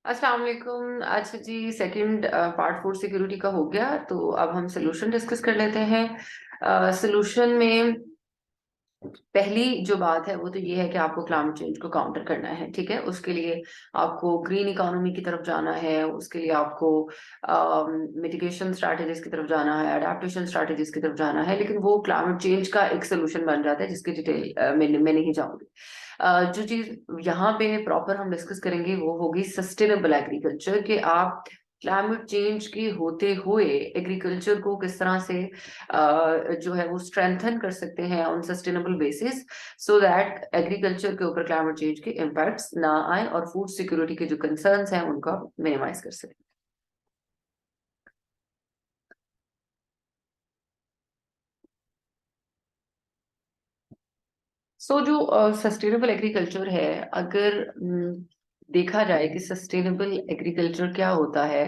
अस्सलाम वालेकुम। अच्छा जी, सेकंड पार्ट फूड सिक्योरिटी का हो गया, तो अब हम सोल्यूशन डिस्कस कर लेते हैं। सोल्यूशन में पहली जो बात है वो तो ये है कि आपको क्लाइमेट चेंज को काउंटर करना है। ठीक है, उसके लिए आपको ग्रीन इकोनॉमी की तरफ जाना है, उसके लिए आपको मिटिगेशन स्ट्रैटेजीज की तरफ जाना है, अडेप्टेशन स्ट्रैटेजीज की तरफ जाना है। लेकिन वो क्लाइमेट चेंज का एक सोल्यूशन बन जाता है जिसकी डिटेल में नहीं जाऊंगी। जो चीज यहाँ पे प्रॉपर हम डिस्कस करेंगे वो होगी सस्टेनेबल एग्रीकल्चर, कि आप क्लाइमेट चेंज के होते हुए एग्रीकल्चर को किस तरह से जो है वो स्ट्रेंथन कर सकते हैं on sustainable basis, so that agriculture के ऊपर क्लाइमेट चेंज के इम्पैक्ट्स ना आए और फूड सिक्योरिटी के जो कंसर्न्स हैं उनको मिनिमाइज कर सकें। जो सस्टेनेबल एग्रीकल्चर है, अगर देखा जाए कि सस्टेनेबल एग्रीकल्चर क्या होता है,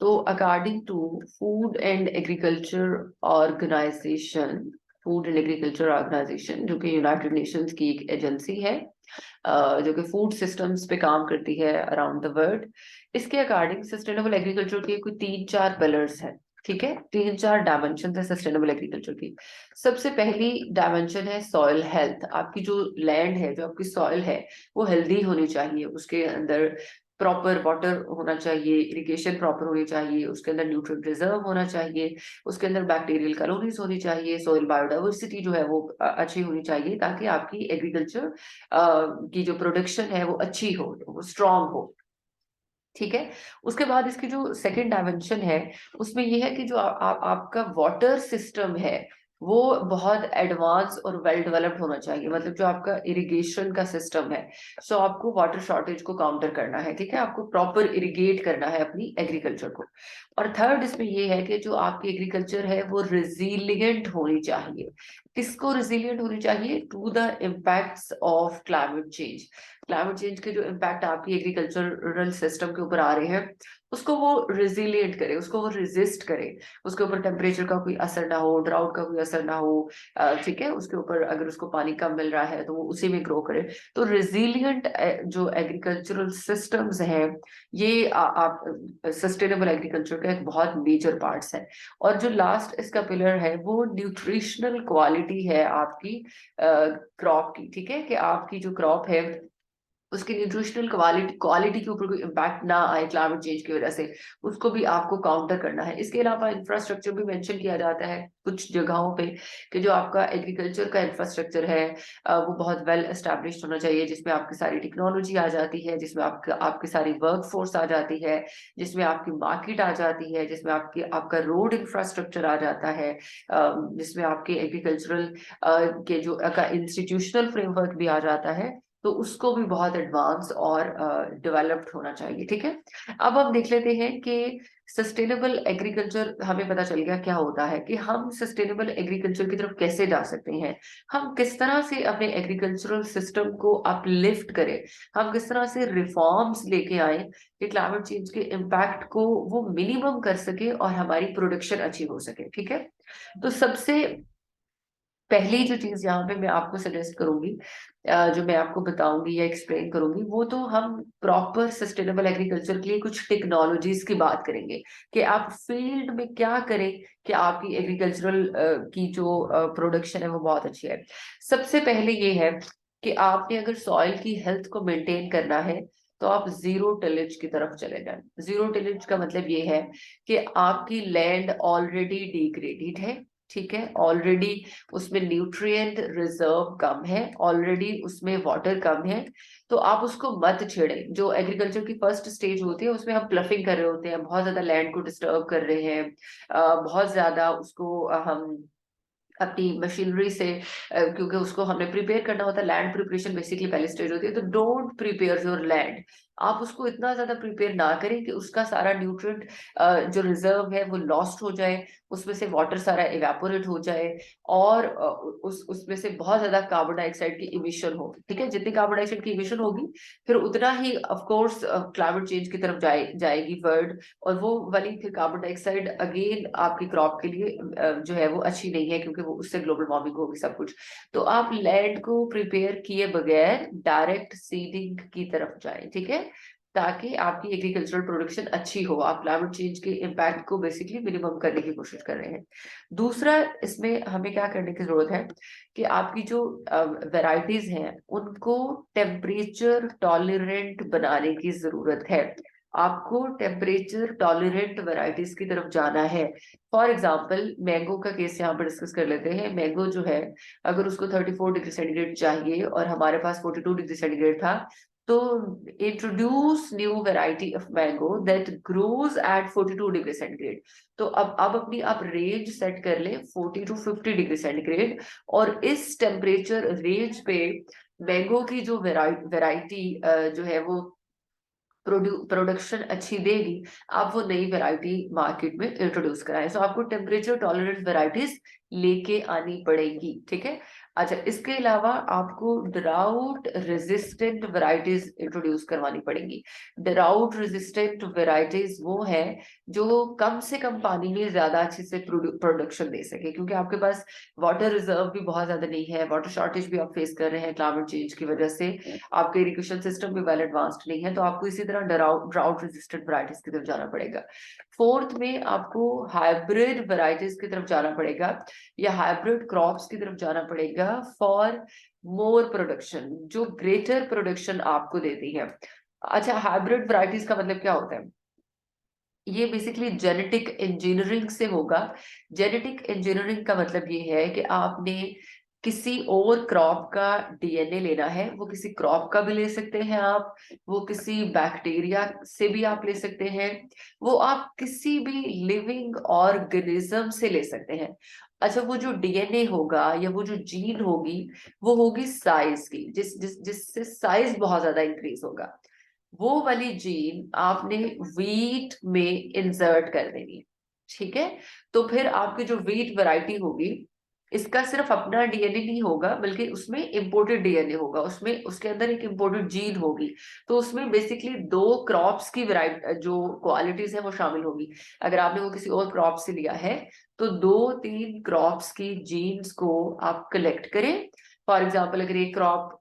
तो according to food and agriculture organization, food and agriculture organization जो कि यूनाइटेड नेशंस की एक एजेंसी है, जो कि फूड सिस्टम्स पे काम करती है अराउंड द वर्ल्ड, इसके अकॉर्डिंग सस्टेनेबल एग्रीकल्चर के कोई तीन चार पिलर्स हैं। ठीक है, तीन चार डायमेंशन है सस्टेनेबल एग्रीकल्चर की। सबसे पहली डायमेंशन है सॉइल हेल्थ। आपकी जो लैंड है, जो आपकी सॉइल है, वो हेल्दी होनी चाहिए, उसके अंदर प्रॉपर वाटर होना चाहिए, इरिगेशन प्रॉपर होनी चाहिए, उसके अंदर न्यूट्रिएंट रिजर्व होना चाहिए, उसके अंदर बैक्टीरियल कॉलोनीज होनी चाहिए, सॉइल बायोडाइवर्सिटी जो है वो अच्छी होनी चाहिए, ताकि आपकी एग्रीकल्चर की जो प्रोडक्शन है वो अच्छी हो, वो स्ट्रांग हो। ठीक है, उसके बाद इसकी जो सेकंड डायमेंशन है, उसमें यह है कि जो आपका वाटर सिस्टम है वो बहुत एडवांस और वेल डेवलप्ड होना चाहिए। मतलब जो आपका इरिगेशन का सिस्टम है, सो आपको वाटर शॉर्टेज को काउंटर करना है। ठीक है, आपको प्रॉपर इरिगेट करना है अपनी एग्रीकल्चर को। और थर्ड इसमें ये है कि जो आपकी एग्रीकल्चर है वो रिजिलियंट होनी चाहिए। किसको रिजिलियंट होनी चाहिए? To the impacts of climate change. Climate change के जो इम्पैक्ट आपकी एग्रीकल्चरल सिस्टम के ऊपर आ रहे हैं, उसको वो रिजिलिएंट करे, उसको वो रेजिस्ट करे, उसके ऊपर टेम्परेचर का कोई असर ना हो, ड्राउट का कोई असर ना हो। ठीक है, उसके ऊपर अगर उसको पानी कम मिल रहा है तो वो उसी में ग्रो करे। तो रिजिलियंट जो एग्रीकल्चरल सिस्टम्स हैं, ये आप सस्टेनेबल एग्रीकल्चर का एक बहुत मेजर पार्ट्स है। और जो लास्ट इसका पिलर है वो न्यूट्रिशनल क्वालिटी है आपकी क्रॉप की। ठीक है, कि आपकी जो क्रॉप है उसकी न्यूट्रिशनल क्वालिटी क्वालिटी के ऊपर कोई इम्पैक्ट ना आए क्लाइमेट चेंज की वजह से, उसको भी आपको काउंटर करना है। इसके अलावा इंफ्रास्ट्रक्चर भी मेंशन किया जाता है कुछ जगहों पे, कि जो आपका एग्रीकल्चर का इंफ्रास्ट्रक्चर है वो बहुत वेल एस्टेब्लिश्ड होना चाहिए, जिसमें आपकी सारी टेक्नोलॉजी आ जाती है, जिसमें आपकी सारी वर्क फोर्स आ जाती है, जिसमें आपकी मार्केट आ जाती है, जिसमें आपका रोड इंफ्रास्ट्रक्चर आ जाता है, जिसमें आपके एग्रीकल्चरल के जो का इंस्टीट्यूशनल फ्रेमवर्क भी आ जाता है। तो उसको भी बहुत एडवांस और डेवलप्ड होना चाहिए। ठीक है, अब हम देख लेते हैं कि सस्टेनेबल एग्रीकल्चर, हमें पता चल गया क्या होता है, कि हम सस्टेनेबल एग्रीकल्चर की तरफ कैसे जा सकते हैं। हम किस तरह से अपने एग्रीकल्चरल सिस्टम को अपलिफ्ट करें, हम किस तरह से रिफॉर्म्स लेके आए कि क्लाइमेट चेंज के इम्पैक्ट को वो मिनिमम कर सके और हमारी प्रोडक्शन अच्छी हो सके। ठीक है, तो सबसे पहली जो चीज यहाँ पे मैं आपको सजेस्ट करूंगी, जो मैं आपको बताऊंगी या एक्सप्लेन करूंगी, वो तो हम प्रॉपर सस्टेनेबल एग्रीकल्चर के लिए कुछ टेक्नोलॉजीज की बात करेंगे, कि आप फील्ड में क्या करें कि आपकी एग्रीकल्चरल की जो प्रोडक्शन है वो बहुत अच्छी है। सबसे पहले ये है कि आपने अगर सॉइल की हेल्थ को मेंटेन करना है, तो आप जीरो टिलेज की तरफ चले जाएं। जीरो टिलेज का मतलब ये है कि आपकी लैंड ऑलरेडी डिग्रेडेड है। ठीक है, ऑलरेडी उसमें न्यूट्रिएंट रिजर्व कम है, ऑलरेडी उसमें वाटर कम है, तो आप उसको मत छेड़ें। जो एग्रीकल्चर की फर्स्ट स्टेज होती है उसमें हम प्लफिंग कर रहे होते हैं, बहुत ज्यादा लैंड को डिस्टर्ब कर रहे हैं, बहुत ज्यादा उसको हम अपनी मशीनरी से क्योंकि उसको हमने प्रिपेयर करना होता है, लैंड प्रिपरेशन बेसिकली पहली स्टेज होती है। तो डोंट प्रिपेयर योर लैंड, आप उसको इतना ज्यादा प्रिपेयर ना करें कि उसका सारा न्यूट्रिएंट जो रिजर्व है वो लॉस्ट हो जाए, उसमें से वाटर सारा इवेपोरेट हो जाए, और उसमें से बहुत ज्यादा कार्बन डाइऑक्साइड की इमिशन हो। ठीक है, जितनी कार्बन डाइऑक्साइड की इमिशन होगी, फिर उतना ही ऑफ कोर्स क्लाइमेट चेंज की तरफ जाएगी वर्ल्ड, और वो वाली फिर कार्बन डाइऑक्साइड अगेन आपकी क्रॉप के लिए जो है वो अच्छी नहीं है, क्योंकि वो उससे ग्लोबल वार्मिंग होगी सब कुछ। तो आप लैंड को प्रिपेयर किए बगैर डायरेक्ट सीडिंग की तरफ जाएं। ठीक है, ताकि आपकी एग्रीकल्चरल प्रोडक्शन अच्छी हो, आप क्लाइमेट चेंज के इम्पैक्ट को बेसिकली मिनिमम करने की कोशिश कर रहे हैं। दूसरा, इसमें हमें क्या करने की जरूरत है कि आपकी जो वैरायटीज हैं उनको टेम्परेचर टॉलरेंट बनाने की जरूरत है। आपको टेम्परेचर टॉलरेंट वैरायटीज की तरफ जाना है। फॉर एग्जाम्पल मैंगो का केस यहाँ पर डिस्कस कर लेते हैं। मैंगो जो है, अगर उसको 34 डिग्री सेंटीग्रेड चाहिए और हमारे पास 42 डिग्री सेंटीग्रेड था, तो introduce new variety of mango that grows at 42 degree centigrade. तो अब अपनी आप रेंज सेट कर ले 40 टू 50 डिग्री सेंटीग्रेड, और इस टेम्परेचर रेंज पे मैंगो की जो वेराइटी जो है वो प्रोडक्शन अच्छी देगी, आप वो नई वैरायटी मार्केट में इंट्रोड्यूस कराएं। सो आपको टेम्परेचर टॉलरेंट वैरायटीज लेके आनी पड़ेगी, ठीक है। अच्छा, इसके अलावा आपको ड्राउट रेजिस्टेंट वैरायटीज इंट्रोड्यूस करवानी पड़ेंगी। ड्राउट रेजिस्टेंट वैरायटीज वो है जो कम से कम पानी में ज्यादा अच्छे से प्रोडक्शन दे सके, क्योंकि आपके पास वाटर रिजर्व भी बहुत ज्यादा नहीं है, वाटर शॉर्टेज भी आप फेस कर रहे हैं क्लाइमेट चेंज की वजह से, आपका इरिगेशन सिस्टम भी वेल एडवांस्ड नहीं है, तो आपको इसी तरह ड्राउट रेजिस्टेंट वैरायटीज की तरफ जाना पड़ेगा। फोर्थ में आपको हाइब्रिड वैरायटीज की तरफ जाना पड़ेगा, या हाइब्रिड क्रॉप्स की तरफ जाना पड़ेगा फॉर मोर प्रोडक्शन, जो ग्रेटर प्रोडक्शन आपको देती है। अच्छा, हाइब्रिड वैरायटीज का मतलब क्या होता है? ये बेसिकली जेनेटिक इंजीनियरिंग से होगा। जेनेटिक इंजीनियरिंग का मतलब ये है कि आपने किसी और क्रॉप का डीएनए लेना है, वो किसी क्रॉप का भी ले सकते हैं आप, वो किसी बैक्टीरिया से भी आप ले सकते हैं, वो आप किसी भी लिविंग ऑर्गेनिज्म से ले सकते हैं। अच्छा, वो जो डीएनए होगा या वो जो जीन होगी, वो होगी साइज की, जिससे साइज बहुत ज्यादा इंक्रीज होगा। वो वाली जीन आपने वीट में इंसर्ट कर देनी है, ठीक है। तो फिर आपकी जो वीट वैरायटी होगी, इसका सिर्फ अपना डीएनए नहीं होगा, बल्कि उसमें इंपोर्टेड डीएनए होगा, उसमें उसके अंदर एक इंपोर्टेड जीन होगी। तो उसमें बेसिकली दो क्रॉप्स की वैरायटी जो क्वालिटीज है वो शामिल होगी। अगर आपने वो किसी और क्रॉप से लिया है, तो 2-3 क्रॉप्स की जीन्स को आप कलेक्ट करें। फॉर एग्जाम्पल, अगर एक क्रॉप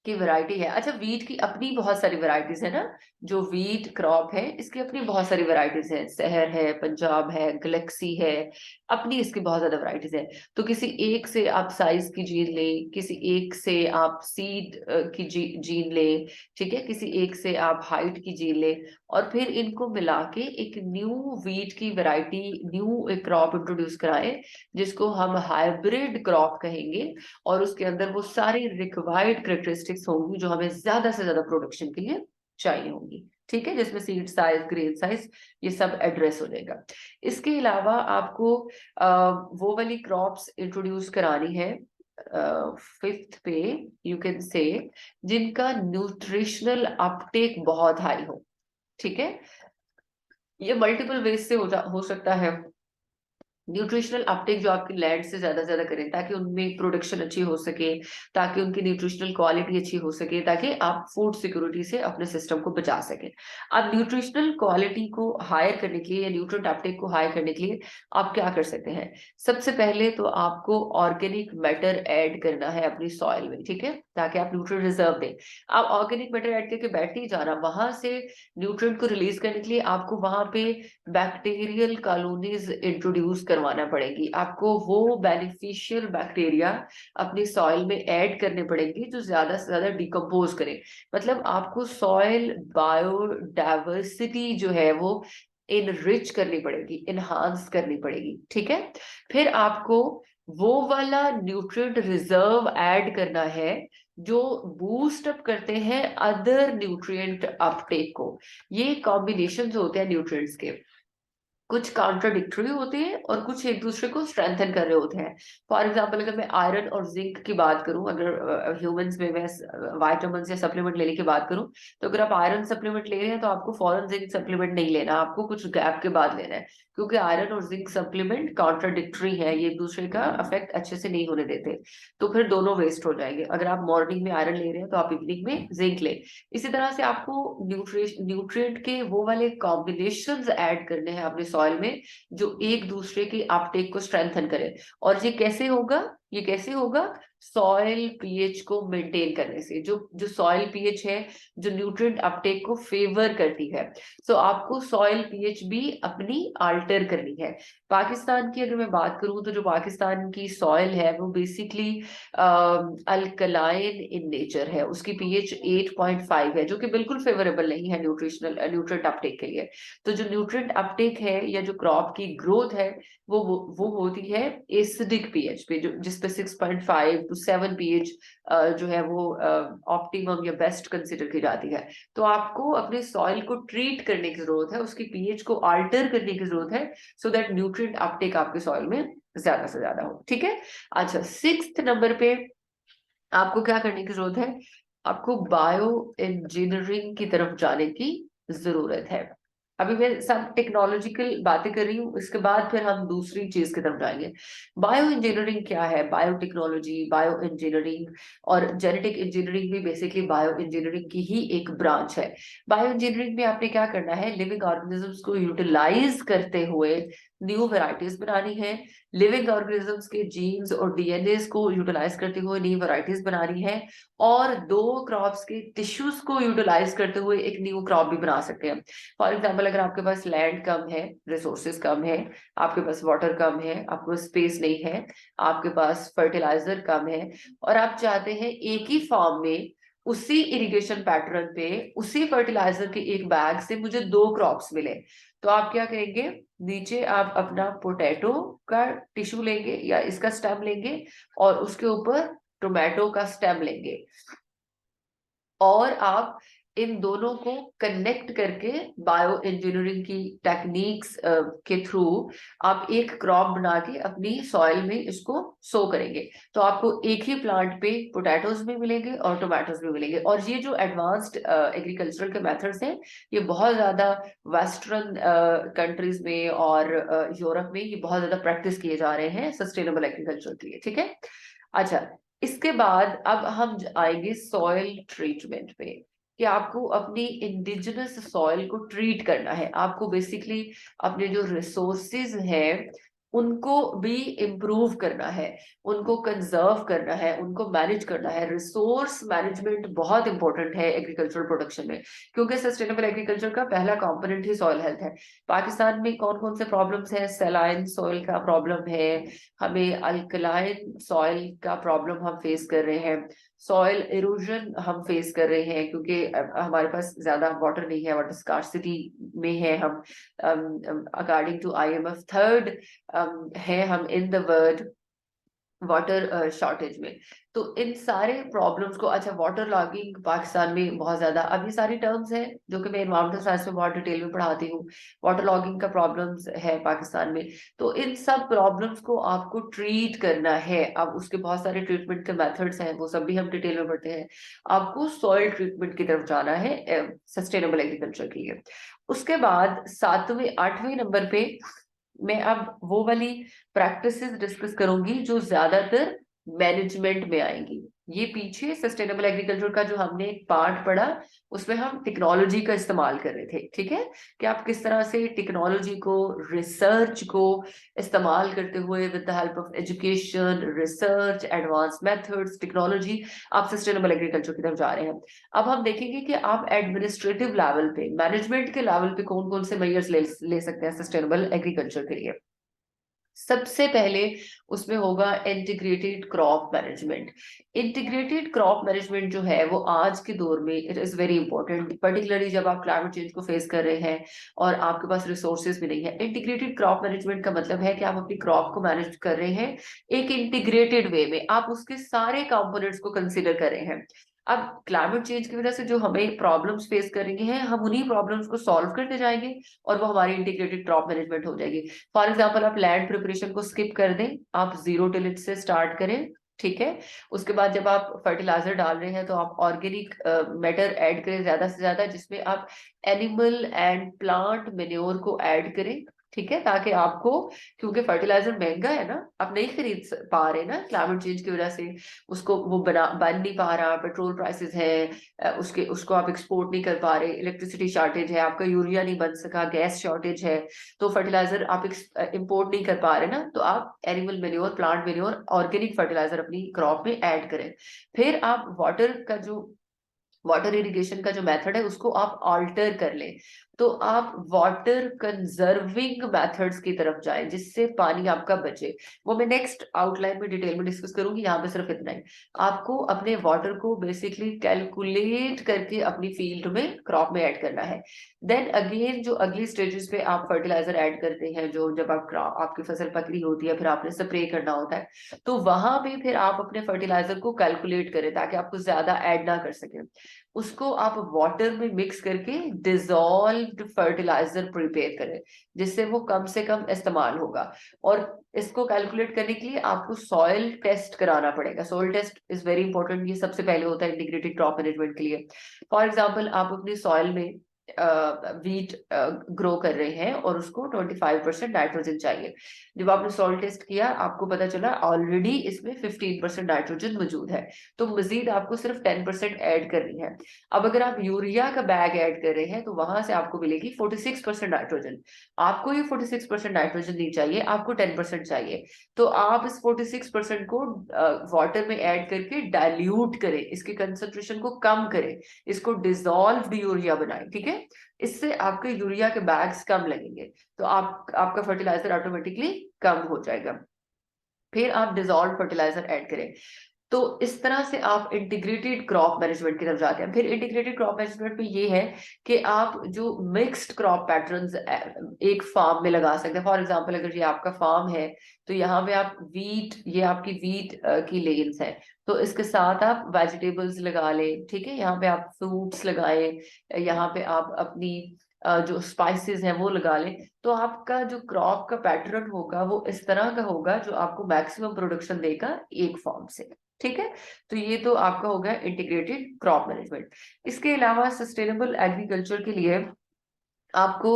की वैरायटी है, अच्छा वीट की अपनी बहुत सारी वैरायटीज है ना, जो वीट क्रॉप है इसकी अपनी बहुत सारी वैरायटीज है, सहर है, पंजाब है, गलेक्सी है, अपनी इसकी बहुत ज्यादा वैरायटीज है। तो किसी एक से आप साइज की जीन ले, किसी एक से आप सीड की जीन ले, ठीक है, किसी एक से आप हाइट की जीन ले, और फिर इनको मिला के एक न्यू वीट की वैरायटी, न्यू एक क्रॉप इंट्रोड्यूस कराएं, जिसको हम हाइब्रिड क्रॉप कहेंगे। और उसके अंदर वो सारी रिक्वायर्ड करेक्टरिस्टिक्स होंगी जो हमें ज्यादा से ज्यादा प्रोडक्शन के लिए चाहिए होंगी, ठीक है, जिसमें सीड साइज, ग्रेन साइज, ये सब एड्रेस हो जाएगा। इसके अलावा आपको वो वाली क्रॉप्स इंट्रोड्यूस करानी है फिफ्थ पे, यू कैन से, जिनका न्यूट्रिशनल अपटेक बहुत हाई हो, ठीक है। ये मल्टीपल वेज से हो सकता है। न्यूट्रिशनल अपटेक जो आपकी लैंड से ज्यादा करें, ताकि उनमें प्रोडक्शन अच्छी हो सके, ताकि उनकी न्यूट्रिशनल क्वालिटी अच्छी हो सके, ताकि आप फूड सिक्योरिटी से अपने सिस्टम को बचा सकें। अब न्यूट्रिशनल क्वालिटी को हायर करने के लिए या न्यूट्रिएंट अपटेक को हायर करने के लिए आप क्या कर सकते हैं? सबसे पहले तो आपको ऑर्गेनिक मैटर ऐड करना है अपनी सॉइल में, ठीक है, ताकि आप न्यूट्रिएंट रिजर्व दें। आप ऑर्गेनिक मैटर ऐड करके बैठ नहीं जाना, वहां से न्यूट्रिएंट को रिलीज करने के लिए आपको वहां पे बैक्टीरियल कॉलोनीज इंट्रोड्यूस करवाना पड़ेगी। आपको वो बेनिफिशियल बैक्टीरिया अपनी सॉइल में ऐड करने पड़ेंगे जो ज्यादा से ज्यादा डिकम्पोज करें। मतलब आपको सॉइल बायोडाइवर्सिटी जो है वो इनरिच करनी पड़ेगी, इनहांस करनी पड़ेगी, ठीक है। फिर आपको वो वाला न्यूट्रिएंट रिजर्व ऐड करना है जो बूस्ट अप करते हैं अदर न्यूट्रिएंट अपटेक को। ये कॉम्बिनेशन होते हैं न्यूट्रिएंट्स के, कुछ कॉन्ट्राडिक्टरी होते हैं और कुछ एक दूसरे को स्ट्रेंथन कर रहे होते हैं। फॉर एग्जाम्पल, अगर मैं आयरन और जिंक की बात करूं, अगर ह्यूमंस में मैं वाइटामिन या सप्लीमेंट लेने की बात करूं, तो अगर आप आयरन सप्लीमेंट ले रहे हैं तो आपको फॉरन जिंक सप्लीमेंट नहीं लेना, आपको कुछ गैप के बाद लेना है, क्योंकि आयरन और जिंक सप्लीमेंट कॉन्ट्राडिक्टरी है, ये एक दूसरे का अफेक्ट अच्छे से नहीं होने देते, तो फिर दोनों वेस्ट हो जाएंगे। अगर आप मॉर्निंग में आयरन ले रहे हैं तो आप इवनिंग में जिंक ले। इसी तरह से आपको न्यूट्रिएंट के वो वाले कॉम्बिनेशंस ऐड करने हैं अपने सॉइल में जो एक दूसरे के अपटेक को स्ट्रेंथन करे। और ये कैसे होगा? ये कैसे होगा? सॉइल पीएच को मेंटेन करने से। जो जो सॉइल पीएच है, जो न्यूट्रिएंट अपटेक को फेवर करती है। सो आपको सॉइल पीएच भी अपनी अल्टर करनी है। पाकिस्तान की अगर मैं बात करूं तो जो पाकिस्तान की सॉइल है वो बेसिकली अल्कलाइन इन नेचर है। उसकी पीएच 8.5 है, जो कि बिल्कुल फेवरेबल नहीं है न्यूट्रिएंट अपटेक के लिए। तो जो न्यूट्रिएंट अपटेक है या जो क्रॉप की ग्रोथ है वो होती है एसिडिक पीएच पे, जो जिस पे 6.5 to 7 पीएच जो है वो ऑप्टिमम या बेस्ट कंसिडर की जाती है। तो आपको अपने सॉइल को ट्रीट करने की जरूरत है, उसकी पीएच को अल्टर करने की जरूरत है, सो दैट न्यूट्रिएंट अपटेक आपके सॉइल में ज्यादा से ज्यादा हो। ठीक है। अच्छा, 6th नंबर पे आपको क्या करने की जरूरत है? आपको बायो इंजीनियरिंग की तरफ जाने की जरूरत है। अभी मैं सब टेक्नोलॉजिकल बातें कर रही हूँ, इसके बाद फिर हम दूसरी चीज की तरफ जाएंगे। बायो इंजीनियरिंग क्या है? बायोटेक्नोलॉजी, बायो इंजीनियरिंग और जेनेटिक इंजीनियरिंग भी बेसिकली बायो इंजीनियरिंग की ही एक ब्रांच है। बायो इंजीनियरिंग में आपने क्या करना है? लिविंग ऑर्गेनिजम्स को यूटिलाइज करते हुए न्यू वेराइटीज बनानी है। लिविंग ऑर्गेनिजम्स के जीन्स और डीएनए को यूटिलाइज करते हुए न्यू वैरायटीज बनानी है। और दो क्रॉप्स के टिश्यूज को यूटिलाइज करते हुए एक न्यू क्रॉप भी बना सकते हैं। फॉर एग्जाम्पल, अगर आपके पास लैंड कम है, रिसोर्सेज कम है, आपके पास वाटर कम है, आपके पास स्पेस नहीं है, आपके पास फर्टिलाइजर कम है, और आप चाहते हैं एक ही फार्म में उसी इरिगेशन पैटर्न पे उसी फर्टिलाइजर के एक बैग से मुझे दो क्रॉप्स मिले, तो आप क्या करेंगे? नीचे आप अपना पोटैटो का टिश्यू लेंगे या इसका स्टेम लेंगे, और उसके ऊपर टोमेटो का स्टेम लेंगे, और आप इन दोनों को कनेक्ट करके बायो इंजीनियरिंग की टेक्निक्स के थ्रू आप एक क्रॉप बना के अपनी सॉइल में इसको सो करेंगे। तो आपको एक ही प्लांट पे पोटैटोज भी मिलेंगे और टोमेटोज भी मिलेंगे। और ये जो एडवांस्ड एग्रीकल्चरल के मेथड्स हैं, ये बहुत ज्यादा वेस्टर्न कंट्रीज में और यूरोप में ये बहुत ज्यादा प्रैक्टिस किए जा रहे हैं सस्टेनेबल एग्रीकल्चर के लिए। ठीक है। अच्छा, इसके बाद अब हम आएंगे सॉइल ट्रीटमेंट पे, कि आपको अपनी इंडिजिनस सॉइल को ट्रीट करना है। आपको बेसिकली अपने जो रिसोर्सेज हैं उनको भी इम्प्रूव करना है, उनको कंजर्व करना है, उनको मैनेज करना है। रिसोर्स मैनेजमेंट बहुत इंपॉर्टेंट है एग्रीकल्चरल प्रोडक्शन में, क्योंकि सस्टेनेबल एग्रीकल्चर का पहला कंपोनेंट ही सॉइल हेल्थ है। पाकिस्तान में कौन कौन से प्रॉब्लम्स हैं? सैलाइन सॉइल का प्रॉब्लम है, हमें अल्कलाइन सॉइल का प्रॉब्लम हम फेस कर रहे हैं, सॉइल इरोजन हम फेस कर रहे हैं, क्योंकि हमारे पास ज्यादा वाटर नहीं है, वाटर स्कार्सिटी में है हम। अकॉर्डिंग टू आईएमएफ थर्ड है हम in the world water shortage में। तो इन सारे प्रॉब्लम्स को, अच्छा वाटर लॉगिंग पाकिस्तान में बहुत ज्यादा, अब ये सारी टर्म्स हैं जो कि मैं एनवायरमेंटल साइंस में बहुत डिटेल में पढ़ाती हूँ। वाटर लॉगिंग का प्रॉब्लम्स है पाकिस्तान में। तो इन सब प्रॉब्लम्स को आपको ट्रीट करना है। अब उसके बहुत सारे ट्रीटमेंट के मेथड्स हैं, वो सब भी हम डिटेल में पढ़ते हैं। आपको सॉइल ट्रीटमेंट की तरफ जाना है सस्टेनेबल एग्रीकल्चर के लिए। उसके बाद 7वें 8वें नंबर पे मैं अब वो वाली प्रैक्टिसेस डिस्कस करूंगी जो ज्यादातर मैनेजमेंट में आएंगी। ये पीछे सस्टेनेबल एग्रीकल्चर का जो हमने एक पार्ट पढ़ा, उसमें हम टेक्नोलॉजी का इस्तेमाल कर रहे थे। ठीक है, कि आप किस तरह से टेक्नोलॉजी को, रिसर्च को इस्तेमाल करते हुए with the help of education, research, advance methods, technology, आप सस्टेनेबल एग्रीकल्चर की तरफ जा रहे हैं। अब हम देखेंगे कि आप एडमिनिस्ट्रेटिव लेवल पे, मैनेजमेंट के लेवल पे कौन कौन से मेजर्स ले सकते हैं सस्टेनेबल एग्रीकल्चर के लिए। सबसे पहले उसमें होगा integrated crop management. Integrated crop management जो है वो आज के दौर में it is very important, particularly जब आप क्लाइमेट चेंज को फेस कर रहे हैं और आपके पास रिसोर्सेज भी नहीं है। इंटीग्रेटेड क्रॉप मैनेजमेंट का मतलब है कि आप अपनी क्रॉप को मैनेज कर रहे हैं एक इंटीग्रेटेड वे में, आप उसके सारे कंपोनेंट्स को कंसिडर कर रहे हैं। अब क्लाइमेट चेंज की वजह से जो हमें प्रॉब्लम्स फेस करेंगे हैं, हम उन्हीं प्रॉब्लम्स को सॉल्व करते जाएंगे और वो हमारी इंटीग्रेटेड क्रॉप मैनेजमेंट हो जाएगी। फॉर एग्जाम्पल, आप लैंड प्रिपरेशन को स्किप कर दें, आप जीरो टिलेज से स्टार्ट करें। ठीक है। उसके बाद जब आप फर्टिलाइजर डाल रहे हैं तो आप ऑर्गेनिक मैटर ऐड करें ज्यादा से ज्यादा, जिसमें आप एनिमल एंड प्लांट मेन्योर को ऐड करें। ठीक है, ताकि आपको, क्योंकि फर्टिलाइजर महंगा है ना, आप नहीं खरीद पा रहे ना क्लाइमेट चेंज की वजह से, उसको वो बन नहीं पा रहा, पेट्रोल प्राइसेस है, उसको आप एक्सपोर्ट नहीं कर पा रहे, इलेक्ट्रिसिटी शॉर्टेज है, आपका यूरिया नहीं बन सका, गैस शॉर्टेज है, तो फर्टिलाइजर आप इंपोर्ट नहीं कर पा रहे ना, तो आप animal manure, plant manure, organic fertilizer अपनी क्रॉप में ऐड करें। फिर आप वाटर इरिगेशन का जो मेथड है उसको आप ऑल्टर कर लें, तो आप वाटर कंजर्विंग मेथड्स की तरफ जाएं जिससे पानी आपका बचे। वो मैं नेक्स्ट आउटलाइन में डिटेल में डिस्कस करूंगी, यहाँ पे सिर्फ इतना ही। आपको अपने वाटर को बेसिकली कैलकुलेट करके अपनी फील्ड में, क्रॉप में ऐड करना है। देन अगेन जो अगली स्टेजेस पे आप फर्टिलाइजर ऐड करते हैं, जो जब आपकी फसल पक रही होती है, फिर आपने स्प्रे करना होता है, तो वहां पे फिर आप अपने फर्टिलाइजर को कैलकुलेट करें ताकि आपको ज्यादा ऐड ना कर सके। उसको आप वाटर में मिक्स करके डिजॉल्व्ड फर्टिलाइजर प्रिपेयर करें, जिससे वो कम से कम इस्तेमाल होगा। और इसको कैलकुलेट करने के लिए आपको सॉइल टेस्ट कराना पड़ेगा। Soil test is very important, ये सबसे पहले होता है इंटीग्रेटेड क्रॉप मैनेजमेंट के लिए। फॉर एग्जाम्पल, आप अपनी सॉइल में वीट ग्रो कर रहे हैं और उसको 25% नाइट्रोजन चाहिए। जब आपने सॉइल टेस्ट किया, आपको पता चला ऑलरेडी इसमें 15% नाइट्रोजन मौजूद है, तो मजीद आपको सिर्फ 10% ऐड करनी है। अब अगर आप यूरिया का बैग ऐड कर रहे हैं, तो वहां से आपको मिलेगी 46% नाइट्रोजन। आपको ये 46% नाइट्रोजन नहीं चाहिए, आपको 10% चाहिए। तो आप इस 46% को वाटर में ऐड करके डाइल्यूट करें, इसकी कंसंट्रेशन को कम करें, इसको डिजॉल्व्ड यूरिया बनाएं। ठीक है, इससे आपके यूरिया के बैग्स कम लगेंगे, तो आपका फर्टिलाइजर ऑटोमेटिकली कम हो जाएगा। फिर आप डिजॉल्व फर्टिलाइजर ऐड करें। तो इस तरह से आप इंटीग्रेटेड क्रॉप मैनेजमेंट की तरफ जाते हैं। फिर इंटीग्रेटेड क्रॉप मैनेजमेंट में ये है कि आप जो मिक्स्ड क्रॉप पैटर्न्स एक फार्म में लगा सकते हैं। फॉर एग्जांपल, अगर ये आपका फार्म है, तो यहाँ पे आप ये आपकी वीट की लेन्स है, तो इसके साथ आप वेजिटेबल्स लगा लें। ठीक है, यहाँ पे आप फ्रूट्स लगाएं, यहाँ पे आप अपनी जो स्पाइसेस हैं वो लगा लें। तो आपका जो क्रॉप का पैटर्न होगा वो इस तरह का होगा जो आपको मैक्सिमम प्रोडक्शन देगा एक फॉर्म से। ठीक है, तो ये तो आपका हो गया इंटीग्रेटेड क्रॉप मैनेजमेंट। इसके अलावा सस्टेनेबल एग्रीकल्चर के लिए आपको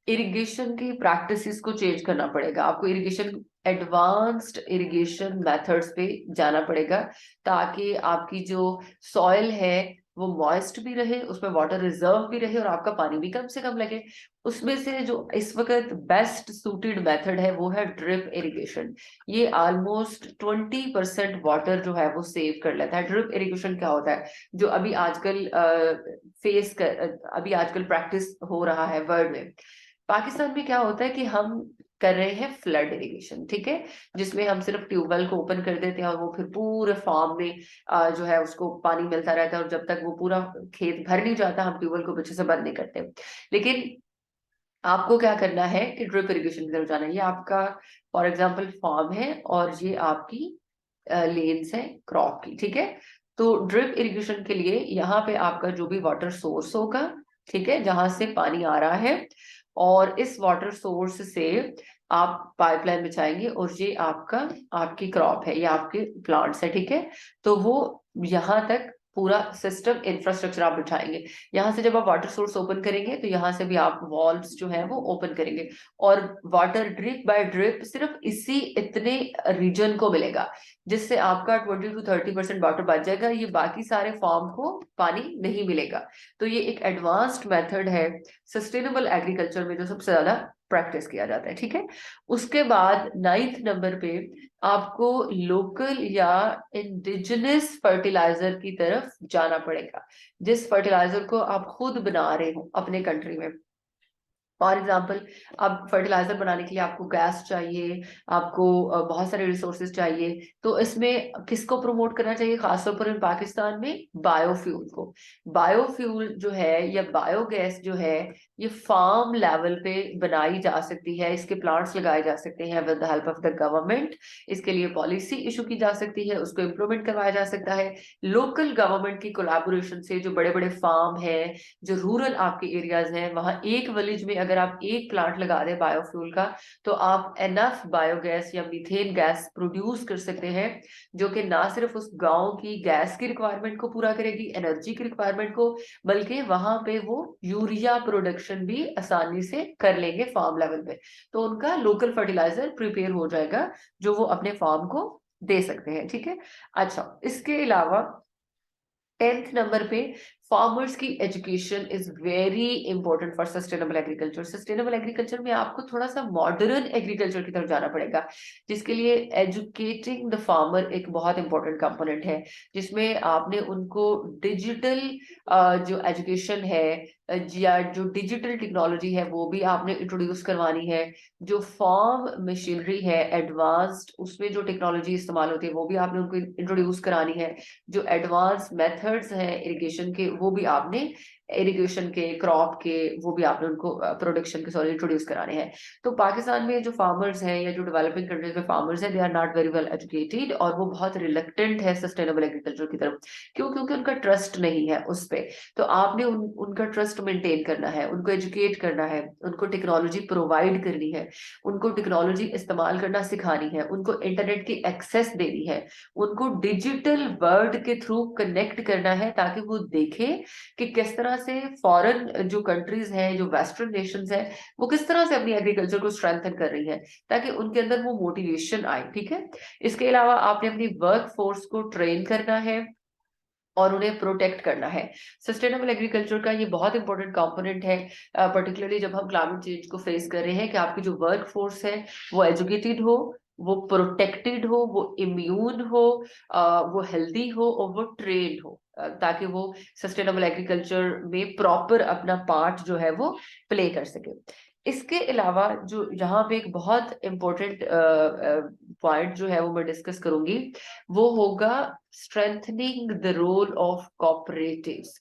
इरिगेशन की प्रैक्टिसेस को चेंज करना पड़ेगा। आपको इरिगेशन, एडवांस्ड इरिगेशन मेथड्स पे जाना पड़ेगा, ताकि आपकी जो सॉइल है वो मॉइस्ट भी रहे, उसमें वाटर रिजर्व भी रहे और आपका पानी भी कम से कम लगे। उसमें से जो इस वक्त बेस्ट सूटेड मेथड है वो है ड्रिप इरिगेशन। ये ऑलमोस्ट 20% वाटर जो है वो सेव कर लेता है। ड्रिप इरिगेशन क्या होता है, जो अभी आजकल प्रैक्टिस हो रहा है वर्ल्ड में। पाकिस्तान में क्या होता है कि हम कर रहे हैं फ्लड इरिगेशन। ठीक है, जिसमें हम सिर्फ ट्यूबवेल को ओपन कर देते हैं और वो फिर पूरे फार्म में जो है उसको पानी मिलता रहता है, और जब तक वो पूरा खेत भर नहीं जाता हम ट्यूबवेल को पीछे से बंद नहीं करते। लेकिन आपको क्या करना है कि ड्रिप इरिगेशन की तरफ जाना है। ये आपका फॉर एग्जाम्पल फार्म है और ये आपकी लेन्स है क्रॉप की। ठीक है, तो ड्रिप इरिगेशन के लिए यहाँ पे आपका जो भी वाटर सोर्स होगा, ठीक है, जहां से पानी आ रहा है, और इस वाटर सोर्स से आप पाइपलाइन बिछाएंगे, और ये आपकी क्रॉप है, ये आपके प्लांट्स है। ठीक है, तो वो यहाँ तक पूरा सिस्टम इंफ्रास्ट्रक्चर आप बिठाएंगे। यहाँ से जब आप वाटर सोर्स ओपन करेंगे, तो यहाँ से भी आप वॉल्व्स जो है वो ओपन करेंगे, और वाटर ड्रिप बाय ड्रिप सिर्फ इतने रीजन को मिलेगा, जिससे आपका 20 to 30% वाटर बच जाएगा। ये बाकी सारे फार्म को पानी नहीं मिलेगा। तो ये एक एडवांस्ड मेथड है सस्टेनेबल एग्रीकल्चर में, जो सबसे ज्यादा प्रैक्टिस किया जाता है। ठीक है, उसके बाद 9th नंबर पे आपको लोकल या इंडिजिनस फर्टिलाइजर की तरफ जाना पड़ेगा, जिस फर्टिलाइजर को आप खुद बना रहे हो अपने कंट्री में। फॉर एग्जाम्पल, अब फर्टिलाइजर बनाने के लिए आपको गैस चाहिए, आपको बहुत सारे रिसोर्सेज चाहिए, तो इसमें किसको प्रमोट करना चाहिए, खासतौर पर इन पाकिस्तान में बायोफ्यूल को। बायोफ्यूल जो है या बायोगैस जो है, ये फार्म लेवल पे बनाई जा सकती है, इसके प्लांट्स लगाए जा सकते हैं with the help of the government. इसके लिए पॉलिसी इशू की जा सकती है, उसको इम्प्लीमेंट करवाया जा सकता है लोकल गवर्नमेंट की कोलैबोरेशन से। जो बड़े बड़े फार्म है, जो रूरल आपके एरियाज हैं, वहां एक विलेज में अगर आप एक प्लांट लगा दें बायोफ्यूल का, तो आप एनफ बायोगैस या मीथेन गैस प्रोड्यूस कर सकते हैं, जो कि ना सिर्फ उस गांव की गैस की रिक्वायरमेंट को पूरा करेगी, एनर्जी की रिक्वायरमेंट को, बल्कि वहां पे वो यूरिया प्रोडक्शन भी आसानी से कर लेंगे फार्म लेवल पे। तो उनका लोकल फर्टिलाइजर प्रिपेयर हो जाएगा जो वो अपने फार्म को दे सकते हैं। ठीक है। अच्छा, इसके अलावा 10th नंबर पे फार्मर्स की education is very important for sustainable agriculture. Sustainable agriculture में आपको थोड़ा सा मॉडर्न एग्रीकल्चर की तरफ जाना पड़ेगा, जिसके लिए एजुकेटिंग द फार्मर एक बहुत इंपॉर्टेंट कंपोनेंट है, जिसमें आपने उनको डिजिटल जो एजुकेशन है या जो डिजिटल टेक्नोलॉजी है वो भी आपने इंट्रोड्यूस करवानी है। जो फार्म मशीनरी है एडवांस्ड, उसमें जो टेक्नोलॉजी इस्तेमाल होती है वो भी आपने उनको इंट्रोड्यूस करानी है। जो एडवांस मेथड्स हैं इरिगेशन के वो भी आपने, इरिगेशन के, क्रॉप के, वो भी आपने उनको प्रोडक्शन के सॉरी इंट्रोड्यूस कराने हैं। तो पाकिस्तान में जो फार्मर्स हैं या जो डेवलपिंग कंट्रीज में फार्मर्स हैं, they are not very well educated, और वो बहुत रिलेक्टेंट है सस्टेनेबल एग्रीकल्चर की तरफ। क्यों? क्योंकि उनका ट्रस्ट नहीं है उस पे। तो आपने उनका ट्रस्ट मेंटेन करना है, उनको एजुकेट करना है, उनको टेक्नोलॉजी प्रोवाइड करनी है, उनको टेक्नोलॉजी इस्तेमाल करना सिखानी है, उनको इंटरनेट की एक्सेस देनी है, उनको डिजिटल वर्ल्ड के थ्रू कनेक्ट करना है, ताकि वो देखें कि किस तरह से फॉरेन जो कंट्रीज हैं, जो वेस्टर्न नेशंस हैं, वो किस तरह से अपनी एग्रीकल्चर को स्ट्रेंथन कर रही है, ताकि उनके अंदर वो मोटिवेशन आए। ठीक है। इसके अलावा आपने अपनी वर्क फोर्स को ट्रेन करना है और उन्हें प्रोटेक्ट करना है। सस्टेनेबल एग्रीकल्चर का ये बहुत इंपॉर्टेंट कंपोनेंट है, पर्टिकुलरली जब हम क्लाइमेट चेंज को फेस कर रहे हैं, कि आपकी जो वर्क फोर्स है वो एजुकेटेड हो, वो प्रोटेक्टेड हो, वो इम्यून हो, वो हेल्दी हो और वो ट्रेन्ड हो, ताकि वो सस्टेनेबल एग्रीकल्चर में प्रॉपर अपना पार्ट जो है वो प्ले कर सके। इसके अलावा जो यहाँ पे एक बहुत इम्पोर्टेंट पॉइंट जो है वो मैं डिस्कस करूंगी, वो होगा strengthening the role of cooperatives.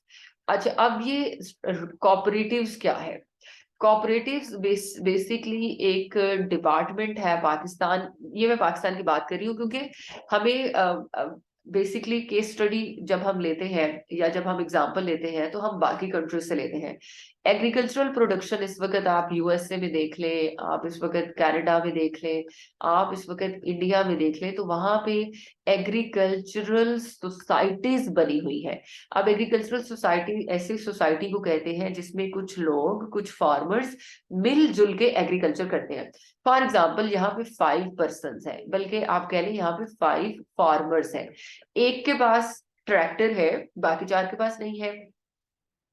अच्छा, अब ये कॉपरेटिव्स क्या है? कॉपरेटिव्स बेसिकली एक डिपार्टमेंट है पाकिस्तान, ये मैं पाकिस्तान की बात कर रही हूँ, क्योंकि हमें बेसिकली केस स्टडी जब हम लेते हैं या जब हम एग्जांपल लेते हैं तो हम बाकी कंट्रीज से लेते हैं। एग्रीकल्चरल प्रोडक्शन इस वक्त आप यूएसए में देख लें, आप इस वक्त कनाडा में देख लें, आप इस वक्त इंडिया में देख लें, तो वहां पे एग्रीकल्चरल सोसाइटीज बनी हुई है। अब एग्रीकल्चरल सोसाइटी ऐसी सोसाइटी को कहते हैं जिसमें कुछ लोग, कुछ फार्मर्स मिलजुल के एग्रीकल्चर करते हैं। फॉर एग्जाम्पल यहाँ पे 5 पर्सन है, बल्कि आप कह लें यहाँ पे 5 फार्मर्स हैं। एक के पास ट्रैक्टर है, बाकी 4 के पास नहीं है।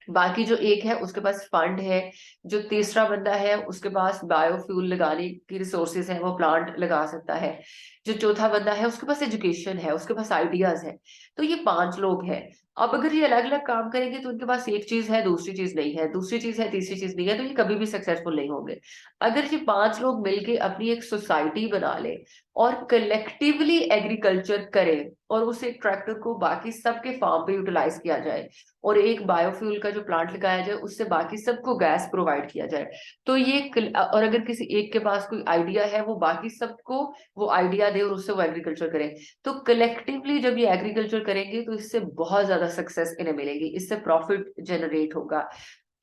बाकी जो एक है उसके पास फंड है। जो तीसरा बंदा है उसके पास बायोफ्यूल लगाने की रिसोर्सेज है, वो प्लांट लगा सकता है। जो चौथा बंदा है उसके पास एजुकेशन है, उसके पास आइडियाज है। तो ये 5 लोग हैं। अब अगर ये अलग अलग काम करेंगे तो उनके पास एक चीज है, दूसरी चीज नहीं है, दूसरी चीज है, तीसरी चीज नहीं है, तो ये कभी भी सक्सेसफुल नहीं होंगे। अगर ये 5 लोग मिलके अपनी एक सोसाइटी बना ले और कलेक्टिवली एग्रीकल्चर करें, और उस एक ट्रैक्टर को बाकी सबके फार्म पे यूटिलाइज किया जाए, और एक बायोफ्यूल का जो प्लांट लगाया जाए उससे बाकी सबको गैस प्रोवाइड किया जाए, तो ये और अगर किसी एक के पास कोई आइडिया है, वो बाकी सबको वो आइडिया दे और उससे वो एग्रीकल्चर करें, तो कलेक्टिवली जब ये एग्रीकल्चर करेंगे तो इससे बहुत ज्यादा सक्सेस इन्हें मिलेगी, इससे प्रॉफिट जनरेट होगा।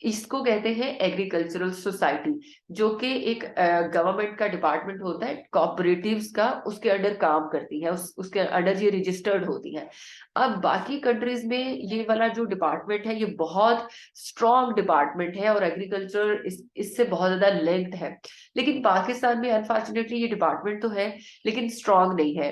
इसको कहते हैं एग्रीकल्चरल सोसाइटी, जो कि एक गवर्नमेंट का डिपार्टमेंट होता है कॉपरेटिव्स का, उसके अंडर काम करती है, उसके अंडर ये रजिस्टर्ड होती है। अब बाकी कंट्रीज में ये वाला जो डिपार्टमेंट है ये बहुत स्ट्रॉन्ग डिपार्टमेंट है और एग्रीकल्चर इससे बहुत ज्यादा लिंक्ड है। लेकिन पाकिस्तान में अनफॉर्चुनेटली ये डिपार्टमेंट तो है लेकिन स्ट्रॉन्ग नहीं है,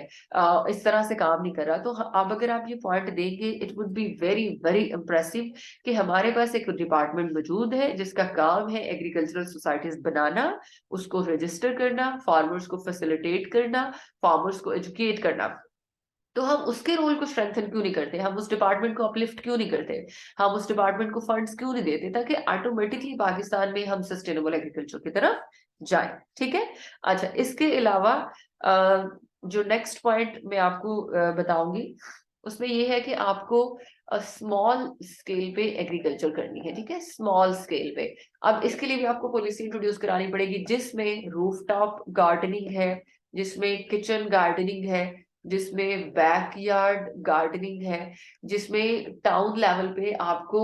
इस तरह से काम नहीं कर रहा। तो अब अगर आप ये पॉइंट देंगे, it would be very very impressive कि हमारे पास एक डिपार्टमेंट मौजूद है जिसका काम है एग्रीकल्चरल सोसाइटीज बनाना, उसको रजिस्टर करना, फार्मर्स को फैसिलिटेट करना, फार्मर्स को एजुकेट करना। तो हम उसके रोल को स्ट्रेंथन क्यों नहीं करते? हम उस डिपार्टमेंट को अपलिफ्ट क्यों नहीं करते? हम उस डिपार्टमेंट को फंड्स क्यों नहीं देते, ताकि ऑटोमेटिकली पाकिस्तान में हम सस्टेनेबल एग्रीकल्चर की तरफ जाएं। ठीक है। अच्छा, इसके अलावा जो नेक्स्ट पॉइंट मैं आपको बताऊंगी उसमें ये है कि आपको स्मॉल स्केल पे एग्रीकल्चर करनी है। ठीक है, स्मॉल स्केल पे। अब इसके लिए भी आपको पॉलिसी इंट्रोड्यूस करानी पड़ेगी, जिसमें रूफटॉप गार्डनिंग है, जिसमें किचन गार्डनिंग है, जिसमें बैकयार्ड गार्डनिंग है, जिसमें टाउन लेवल पे आपको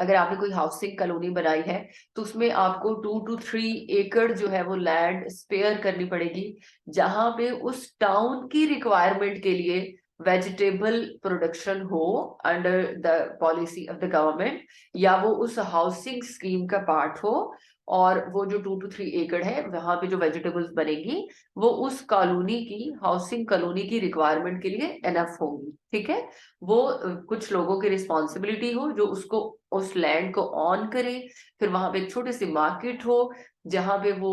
अगर आपने कोई हाउसिंग कॉलोनी बनाई है तो उसमें आपको 2 to 3 एकड़ जो है वो लैंड स्पेयर करनी पड़ेगी, जहां पे उस टाउन की रिक्वायरमेंट के लिए वेजिटेबल प्रोडक्शन हो under the policy of the government, या वो उस हाउसिंग स्कीम का पार्ट हो, और वो जो 2 to 3 एकड़ है वहां पे जो वेजिटेबल्स बनेगी वो उस कॉलोनी की, हाउसिंग कॉलोनी की रिक्वायरमेंट के लिए एनफ होंगी। ठीक है, वो कुछ लोगों की रिस्पॉन्सिबिलिटी हो जो उसको, उस लैंड को ऑन करे, फिर वहां पे एक छोटी सी मार्केट हो जहां पे वो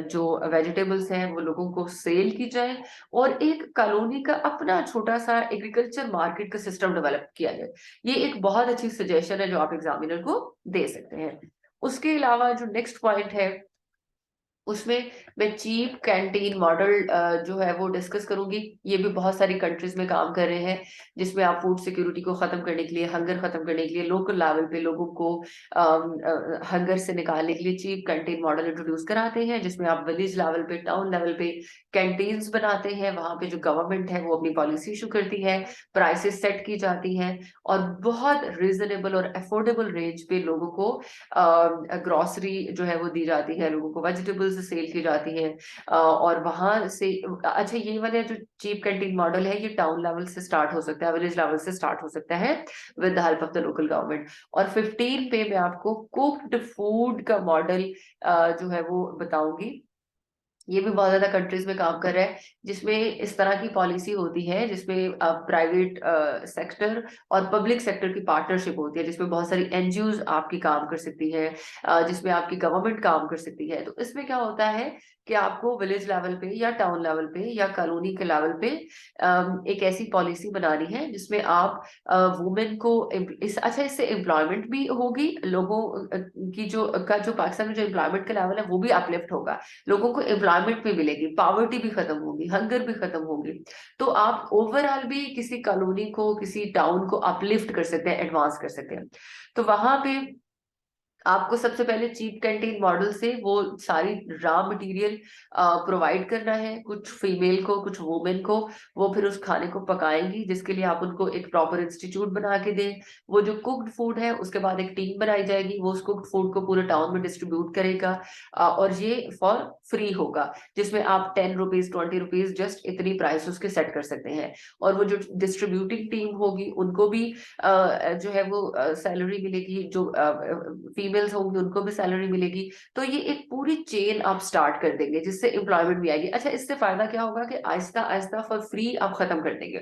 जो वेजिटेबल्स हैं वो लोगों को सेल की जाए, और एक कॉलोनी का अपना छोटा सा एग्रीकल्चर मार्केट का सिस्टम डेवलप किया जाए। ये एक बहुत अच्छी सजेशन है जो आप एग्जामिनर को दे सकते हैं। उसके अलावा जो नेक्स्ट पॉइंट है उसमें मैं चीप कैंटीन मॉडल जो है वो डिस्कस करूंगी। ये भी बहुत सारी कंट्रीज में काम कर रहे हैं, जिसमें आप फूड सिक्योरिटी को खत्म करने के लिए, हंगर खत्म करने के लिए, लोकल लेवल पे लोगों को हंगर से निकालने के लिए चीप कैंटीन मॉडल इंट्रोड्यूस कराते हैं, जिसमें आप विलेज लेवल पे, टाउन लेवल पे कैंटीन्स बनाते हैं। वहां पे जो गवर्नमेंट है वो अपनी पॉलिसी इशू करती है, प्राइसेस सेट की जाती हैं, और बहुत रिजनेबल और अफोर्डेबल रेंज पे लोगों को ग्रोसरी जो है वो दी जाती है, लोगों को वेजिटेबल्स सेल की जाती है। और वहां से, अच्छा ये वाला जो चीप कैंटीन मॉडल है ये टाउन लेवल से स्टार्ट हो सकता है, विलेज लेवल से स्टार्ट हो सकता है with the help of the local government. और 15 पे मैं आपको कुक्ड फूड का मॉडल जो है वो बताऊंगी। ये भी बहुत ज्यादा कंट्रीज में काम कर रहा है, जिसमें इस तरह की पॉलिसी होती है जिसमें प्राइवेट सेक्टर और पब्लिक सेक्टर की पार्टनरशिप होती है, जिसमें बहुत सारी एनजीओज आपकी काम कर सकती है, जिसमें आपकी गवर्नमेंट काम कर सकती है। तो इसमें क्या होता है कि आपको विलेज लेवल पे या टाउन लेवल पे या कॉलोनी के लेवल पे एक ऐसी पॉलिसी बनानी है जिसमें आप वुमेन को अच्छा, इससे एम्प्लॉयमेंट भी होगी, लोगों की जो पाकिस्तान में जो एम्प्लॉयमेंट का लेवल है वो भी अपलिफ्ट होगा, लोगों को एम्प्लॉयमेंट भी मिलेगी, पावर्टी भी खत्म होगी, हंगर भी खत्म होगी। तो आप ओवरऑल भी किसी कॉलोनी को, किसी टाउन को अपलिफ्ट कर सकते हैं, एडवांस कर सकते हैं। तो वहां पे आपको सबसे पहले चीप कैंटीन मॉडल से वो सारी रॉ मटेरियल प्रोवाइड करना है, कुछ फीमेल को, कुछ वुमेन को, वो फिर उस खाने को पकाएंगी, जिसके लिए आप उनको एक प्रॉपर इंस्टीट्यूट बना के दें। वो जो कुक्ड फूड है उसके बाद एक टीम बनाई जाएगी, वो उस कुक्ड फूड को पूरे टाउन में डिस्ट्रीब्यूट करेगा, और ये फॉर फ्री होगा, जिसमें आप 10 रुपीज, 20 रुपीज जस्ट इतनी प्राइस उसके सेट कर सकते हैं। और वो जो डिस्ट्रीब्यूटिंग टीम होगी उनको भी जो है वो सैलरी मिलेगी, जो फीमेल्स होंगी उनको भी सैलरी मिलेगी। तो ये एक पूरी चेन आप स्टार्ट कर देंगे जिससे एम्प्लॉयमेंट भी आएगी। अच्छा, इससे फायदा क्या होगा कि आहिस्ता आहिस्ता फॉर फ्री आप खत्म कर देंगे,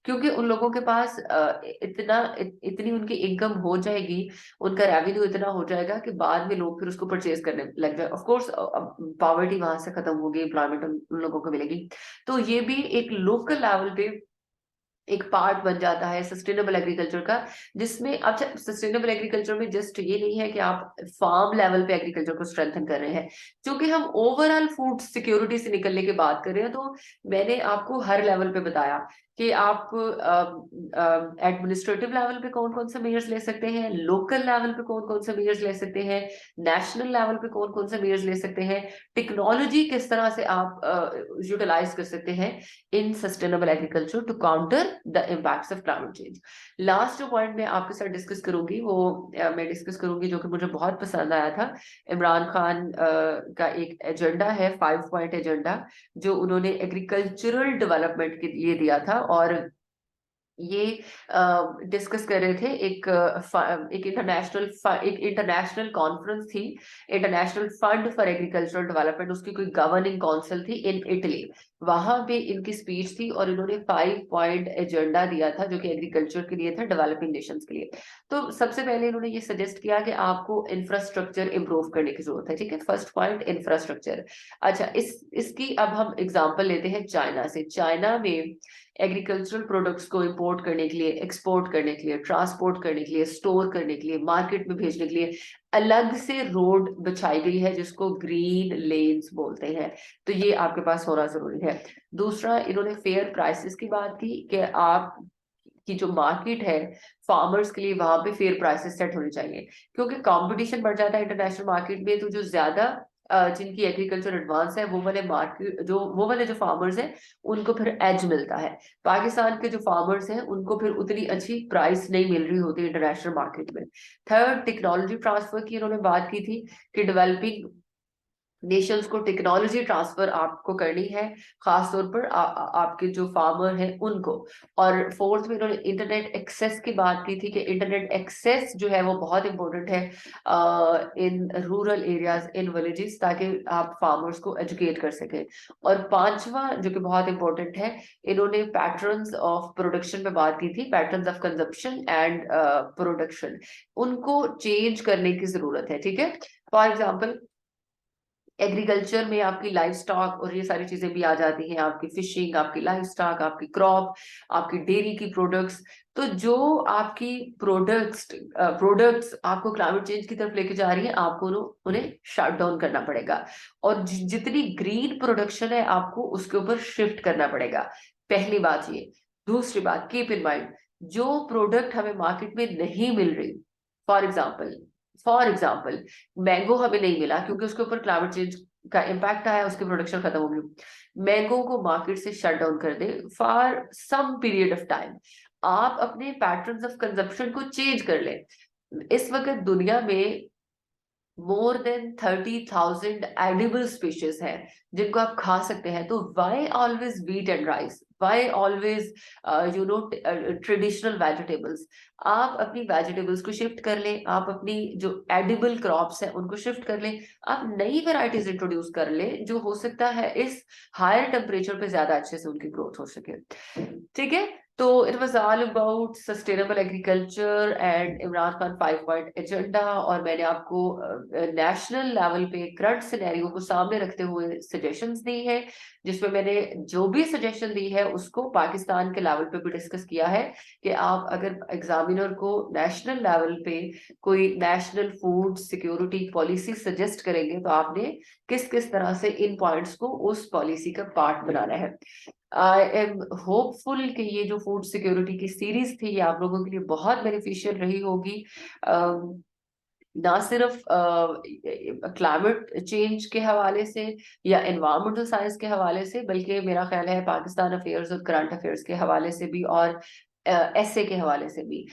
क्योंकि उन लोगों के पास इतनी उनकी इनकम हो जाएगी, उनका रेवेन्यू इतना हो जाएगा कि बाद में लोग फिर उसको परचेज करने लग जाए। ऑफ कोर्स पॉवर्टी वहां से खत्म होगी, एम्प्लॉयमेंट उन लोगों को मिलेगी। तो ये भी एक लोकल लेवल पे एक पार्ट बन जाता है सस्टेनेबल एग्रीकल्चर का, जिसमें अच्छा, सस्टेनेबल एग्रीकल्चर में जस्ट ये नहीं है कि आप फार्म लेवल पे एग्रीकल्चर को स्ट्रेंथन कर रहे हैं, क्योंकि हम ओवरऑल फूड सिक्योरिटी से निकलने की बात कर रहे हैं। तो मैंने आपको हर लेवल पे बताया कि आप एडमिनिस्ट्रेटिव लेवल पे कौन कौन से मेजर्स ले सकते हैं, लोकल लेवल पे कौन कौन से मेजर्स ले सकते हैं, नेशनल लेवल पे कौन कौन से मेजर्स ले सकते हैं, टेक्नोलॉजी किस तरह से आप यूटिलाइज कर सकते हैं in sustainable agriculture to counter the impacts of climate change. Last जो पॉइंट मैं आपके साथ डिस्कस करूंगी वो मैं डिस्कस करूंगी जो कि मुझे बहुत पसंद आया था, इमरान खान का एक एजेंडा है, 5 पॉइंट एजेंडा, जो उन्होंने एग्रीकल्चरल डेवलपमेंट के लिए दिया था। और ये डिस्कस कर रहे थे, एक इंटरनेशनल कॉन्फ्रेंस थी, international fund for agricultural development, उसकी कोई गवर्निंग काउंसिल थी इन इटली, वहां पे इनकी स्पीच थी और इन्होंने 5 पॉइंट एजेंडा दिया था जो कि एग्रीकल्चर के लिए था, डेवलपिंग नेशंस के लिए। तो सबसे पहले इन्होंने ये सजेस्ट किया कि आपको इंफ्रास्ट्रक्चर इंप्रूव करने की जरूरत है। ठीक है, फर्स्ट पॉइंट इंफ्रास्ट्रक्चर। अच्छा, इसकी अब हम एग्जांपल लेते हैं चाइना से। चाइना में एग्रीकल्चरल प्रोडक्ट्स को इंपोर्ट करने के लिए, एक्सपोर्ट करने के लिए, ट्रांसपोर्ट करने के लिए, स्टोर करने के लिए, मार्केट में भेजने के लिए अलग से रोड बिछाई गई है, जिसको ग्रीन लेन्स बोलते हैं। तो ये आपके पास होना जरूरी है। दूसरा, इन्होंने फेयर प्राइसेस की बात की कि आप की जो मार्केट है फार्मर्स के लिए, वहां पे फेयर प्राइसेस सेट होने चाहिए, क्योंकि कंपटीशन बढ़ जाता है इंटरनेशनल मार्केट में। तो जो ज्यादा जिनकी एग्रीकल्चर एडवांस है, वो वाले मार्केट, वो वाले जो फार्मर्स हैं उनको फिर एज मिलता है। पाकिस्तान के जो फार्मर्स हैं उनको फिर उतनी अच्छी प्राइस नहीं मिल रही होती इंटरनेशनल मार्केट में। थर्ड, टेक्नोलॉजी ट्रांसफर की इन्होंने बात की थी कि डेवलपिंग नेशंस को टेक्नोलॉजी ट्रांसफर आपको करनी है, खास तौर पर आपके जो फार्मर हैं उनको। और फोर्थ में इन्होंने इंटरनेट एक्सेस की बात की थी कि इंटरनेट एक्सेस जो है वो बहुत इंपॉर्टेंट है in rural areas, in villages, ताकि आप फार्मर्स को एजुकेट कर सकें। और पांचवा जो कि बहुत इंपॉर्टेंट है, इन्होंने पैटर्न्स ऑफ प्रोडक्शन में बात की थी, patterns of consumption and production, उनको चेंज करने की जरूरत है। ठीक है, फॉर एग्जाम्पल एग्रीकल्चर में आपकी लाइफ स्टॉक और ये सारी चीजें भी आ जाती हैं, आपकी फिशिंग, आपकी लाइफ स्टॉक, आपकी क्रॉप, आपकी डेयरी की प्रोडक्ट्स। तो जो आपकी प्रोडक्ट्स आपको क्लाइमेट चेंज की तरफ लेके जा रही है, आपको उन्हें शट डाउन करना पड़ेगा। और जितनी ग्रीन प्रोडक्शन है आपको उसके ऊपर शिफ्ट करना पड़ेगा। पहली बात ये। दूसरी बात, कीप इन माइंड, जो प्रोडक्ट हमें मार्केट में नहीं मिल रही, for example for example, mango हमें नहीं मिला क्योंकि उसके ऊपर क्लाइमेट चेंज का इम्पैक्ट आया, उसकी प्रोडक्शन खत्म हो गई। मैंगो को मार्केट से शट डाउन कर दे for some period of time, आप अपने पैटर्न्स ऑफ कंजप्शन को चेंज कर ले। इस वक्त दुनिया में मोर देन 30,000 एडिबल स्पीशीज हैं जिनको आप खा सकते हैं। तो why always wheat and rice, why always traditional vegetables. आप अपनी वेजिटेबल्स को शिफ्ट कर लें, आप अपनी जो एडिबल क्रॉप्स हैं उनको शिफ्ट कर लें, आप नई वेराइटीज इंट्रोड्यूस कर लें, जो हो सकता है इस हायर टेम्परेचर पे ज्यादा अच्छे से उनकी ग्रोथ हो सके। ठीक है, तो it was all about sustainable agriculture and Imran Khan 5 point agenda. और मैंने आपको नेशनल लेवल पे करंट सिनेरियो को सामने रखते हुए सजेशंस दी है, जिसमें मैंने जो भी सजेशन दी है उसको पाकिस्तान के लेवल पे भी डिस्कस किया है कि आप अगर एग्जामिनर को नेशनल लेवल पे कोई national food security policy suggest करेंगे तो आपने किस किस तरह से इन पॉइंट्स को उस पॉलिसी का पार्ट बनाना है। आई एम होपफुल कि ये जो फूड सिक्योरिटी की सीरीज थी ये आप लोगों के लिए बहुत बेनिफिशियल रही होगी। ना सिर्फ क्लाइमेट चेंज के हवाले से या एनवायरमेंटल साइंस के हवाले से, बल्कि मेरा ख्याल है पाकिस्तान अफेयर्स और करंट अफेयर्स के हवाले से भी, और ऐसे के हवाले से भी।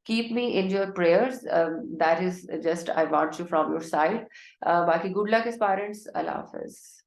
Keep me in your prayers, that is just I want you from your side. बाकी गुड लक पेरेंट्स, अल्लाह हाफिज।